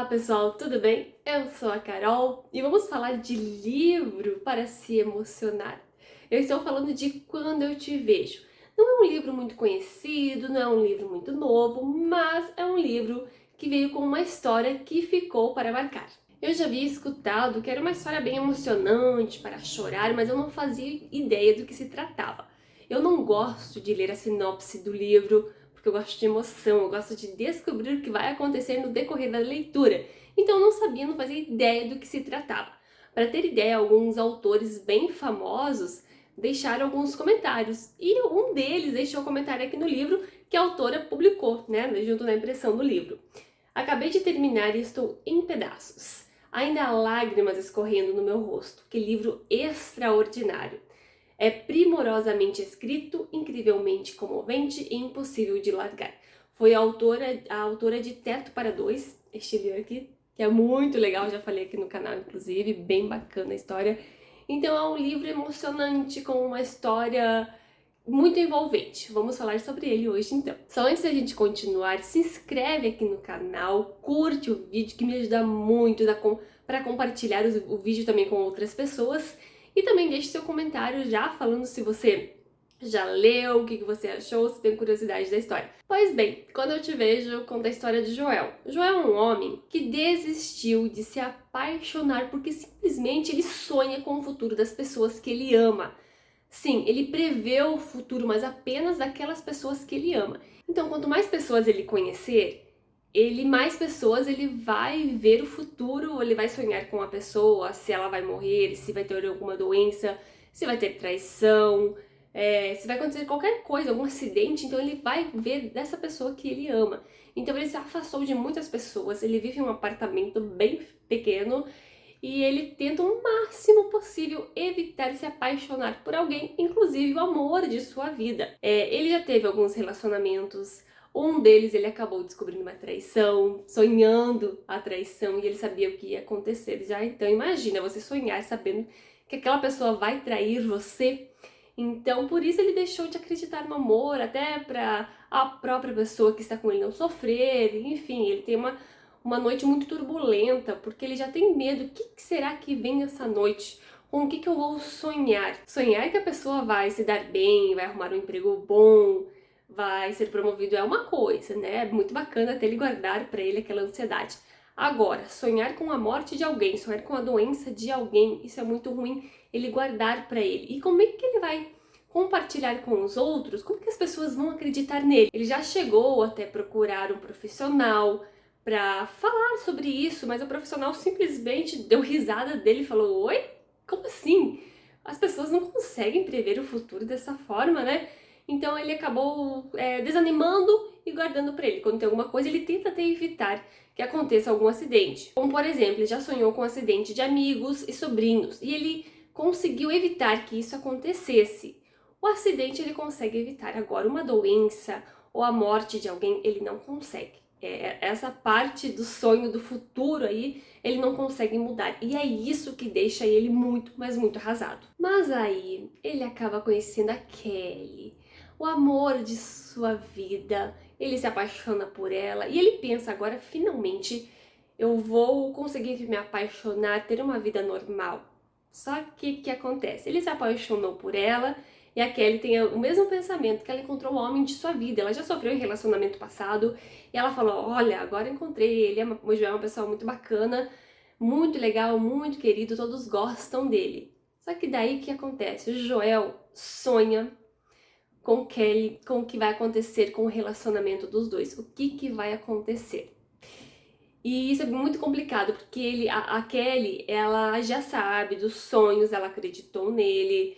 Olá pessoal, tudo bem? Eu sou a Carol e vamos falar de livro para se emocionar. Eu estou falando de Quando Eu Te Vejo. Não é um livro muito conhecido, não é um livro muito novo, mas é um livro que veio com uma história que ficou para marcar. Eu já havia escutado que era uma história bem emocionante para chorar, mas eu não fazia ideia do que se tratava. Eu não gosto de ler a sinopse do livro, porque eu gosto de emoção, eu gosto de descobrir o que vai acontecer no decorrer da leitura. Então eu não sabia, não fazia ideia do que se tratava. Para ter ideia, alguns autores bem famosos deixaram alguns comentários, e um deles deixou um comentário aqui no livro que a autora publicou, né, junto na impressão do livro. Acabei de terminar e estou em pedaços. Ainda há lágrimas escorrendo no meu rosto. Que livro extraordinário! É primorosamente escrito, incrivelmente comovente e impossível de largar. Foi a autora de Teto para Dois, este livro aqui, que é muito legal, já falei aqui no canal, inclusive, bem bacana a história. Então é um livro emocionante, com uma história muito envolvente. Vamos falar sobre ele hoje então. Só antes da gente continuar, se inscreve aqui no canal, curte o vídeo que me ajuda muito para compartilhar o vídeo também com outras pessoas. E também deixe seu comentário já falando se você já leu, o que você achou, se tem curiosidade da história. Pois bem, Quando Eu Te Vejo, conta a história de Joel. Joel é um homem que desistiu de se apaixonar porque simplesmente ele sonha com o futuro das pessoas que ele ama. Sim, ele prevê o futuro, mas apenas daquelas pessoas que ele ama. Então, quanto mais pessoas ele conhecer, mais pessoas ele vai ver o futuro, ele vai sonhar com a pessoa, se ela vai morrer, se vai ter alguma doença, se vai ter traição, se vai acontecer qualquer coisa, algum acidente, então ele vai ver dessa pessoa que ele ama. Então ele se afastou de muitas pessoas, ele vive em um apartamento bem pequeno, e ele tenta o máximo possível evitar se apaixonar por alguém, inclusive o amor de sua vida. Ele já teve alguns relacionamentos, um deles ele acabou descobrindo uma traição, sonhando a traição, e ele sabia o que ia acontecer já. Então imagina você sonhar sabendo que aquela pessoa vai trair você. Então por isso ele deixou de acreditar no amor, até para a própria pessoa que está com ele não sofrer. Enfim, ele tem uma noite muito turbulenta, porque ele já tem medo. O que será que vem essa noite? Com o que eu vou sonhar? Sonhar que a pessoa vai se dar bem, vai arrumar um emprego bom, vai ser promovido é uma coisa, né? É muito bacana até ele guardar para ele aquela ansiedade. Agora, sonhar com a morte de alguém, sonhar com a doença de alguém, isso é muito ruim ele guardar para ele. E como é que ele vai compartilhar com os outros? Como que as pessoas vão acreditar nele? Ele já chegou até procurar um profissional para falar sobre isso, mas o profissional simplesmente deu risada dele e falou: "Oi? Como assim? As pessoas não conseguem prever o futuro dessa forma, né?" Então ele acabou desanimando e guardando para ele. Quando tem alguma coisa, ele tenta até evitar que aconteça algum acidente. Como, por exemplo, ele já sonhou com um acidente de amigos e sobrinhos, e ele conseguiu evitar que isso acontecesse. O acidente ele consegue evitar, agora uma doença ou a morte de alguém ele não consegue. Essa parte do sonho do futuro aí, ele não consegue mudar. E é isso que deixa ele muito, mas muito arrasado. Mas aí, ele acaba conhecendo a Kelly, o amor de sua vida. Ele se apaixona por ela e ele pensa agora, finalmente, eu vou conseguir me apaixonar, ter uma vida normal. Só que o que acontece? Ele se apaixonou por ela e a Kelly tem o mesmo pensamento, que ela encontrou o homem de sua vida. Ela já sofreu em relacionamento passado e ela falou: olha, agora encontrei ele, o Joel é uma pessoa muito bacana, muito legal, muito querido, todos gostam dele. Só que daí o que acontece? O Joel sonha com Kelly, com o que vai acontecer com o relacionamento dos dois. O que vai acontecer? E isso é muito complicado, porque a Kelly, ela já sabe dos sonhos, ela acreditou nele.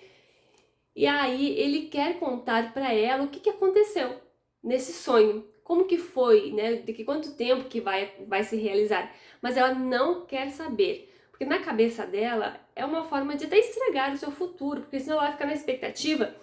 E aí ele quer contar para ela o que aconteceu nesse sonho. Como que foi, né? De que quanto tempo que vai se realizar. Mas ela não quer saber. Porque na cabeça dela é uma forma de até estragar o seu futuro. Porque senão ela vai ficar na expectativa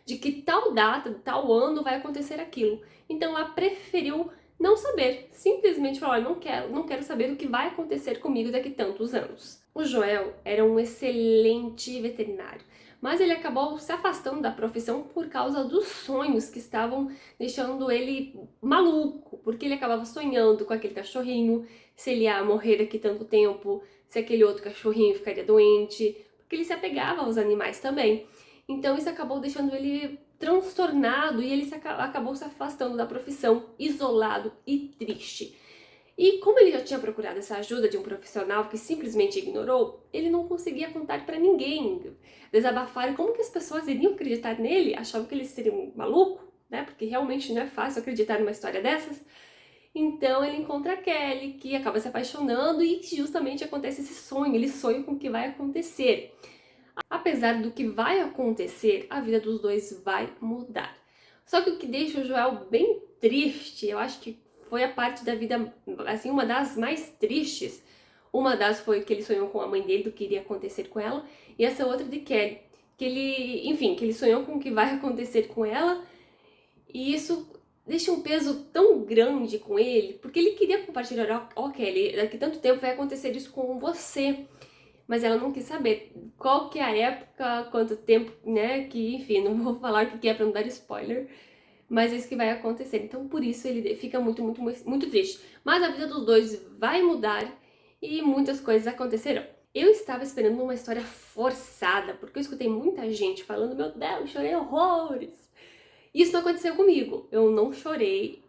de que tal data, tal ano vai acontecer aquilo. Então ela preferiu não saber, simplesmente falar: não quero saber o que vai acontecer comigo daqui a tantos anos. O Joel era um excelente veterinário, mas ele acabou se afastando da profissão por causa dos sonhos que estavam deixando ele maluco, porque ele acabava sonhando com aquele cachorrinho, se ele ia morrer daqui tanto tempo, se aquele outro cachorrinho ficaria doente, porque ele se apegava aos animais também. Então isso acabou deixando ele transtornado e ele acabou se afastando da profissão, isolado e triste. E como ele já tinha procurado essa ajuda de um profissional que simplesmente ignorou, ele não conseguia contar para ninguém, desabafar. E como que as pessoas iriam acreditar nele? Achavam que ele seria um maluco, né? Porque realmente não é fácil acreditar numa história dessas. Então ele encontra a Kelly, que acaba se apaixonando e justamente acontece esse sonho, ele sonha com o que vai acontecer. Apesar do que vai acontecer, a vida dos dois vai mudar. Só que o que deixa o Joel bem triste, eu acho que foi a parte da vida, assim, uma das mais tristes. Uma das foi que ele sonhou com a mãe dele, do que iria acontecer com ela, e essa outra de Kelly, que ele, enfim, que ele sonhou com o que vai acontecer com ela, e isso deixa um peso tão grande com ele, porque ele queria compartilhar, ó, Kelly, daqui tanto tempo vai acontecer isso com você. Mas ela não quis saber qual que é a época, quanto tempo, né, que, enfim, não vou falar o que é pra não dar spoiler, mas é isso que vai acontecer. Então, por isso, ele fica muito triste. Mas a vida dos dois vai mudar e muitas coisas acontecerão. Eu estava esperando uma história forçada, porque eu escutei muita gente falando, meu Deus, chorei horrores. Isso não aconteceu comigo. Eu não chorei,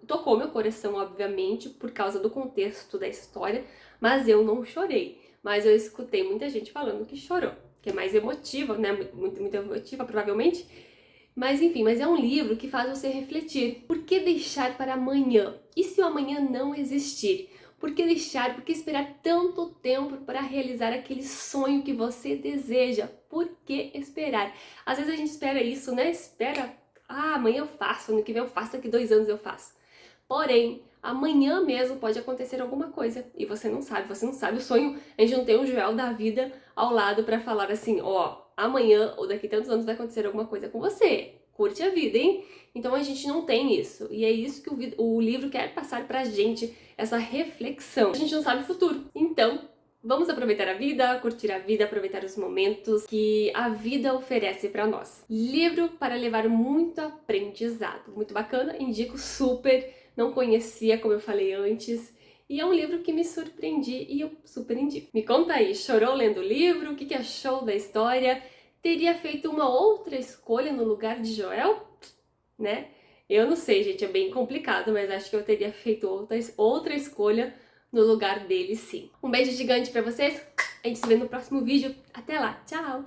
tocou meu coração, obviamente, por causa do contexto da história, mas eu não chorei. Mas eu escutei muita gente falando que chorou, que é mais emotiva, né? Muito emotiva, provavelmente. Mas enfim, mas é um livro que faz você refletir. Por que deixar para amanhã? E se o amanhã não existir? Por que deixar? Por que esperar tanto tempo para realizar aquele sonho que você deseja? Por que esperar? Às vezes a gente espera isso, né? Espera, amanhã eu faço, ano que vem eu faço, daqui 2 anos eu faço. Porém, amanhã mesmo pode acontecer alguma coisa e você não sabe o sonho. A gente não tem um Joel da vida ao lado para falar assim, ó, amanhã ou daqui tantos anos vai acontecer alguma coisa com você. Curte a vida, hein? Então a gente não tem isso. E é isso que o livro quer passar pra gente, essa reflexão. A gente não sabe o futuro. Então, vamos aproveitar a vida, curtir a vida, aproveitar os momentos que a vida oferece para nós. Livro para levar muito aprendizado. Muito bacana, indico super. Não conhecia, como eu falei antes. E é um livro que me surpreendi e eu super indico. Me conta aí, chorou lendo o livro? O que achou da história? Teria feito uma outra escolha no lugar de Joel? Né? Eu não sei, gente, é bem complicado, mas acho que eu teria feito outra escolha no lugar dele, sim. Um beijo gigante pra vocês, a gente se vê no próximo vídeo. Até lá, tchau!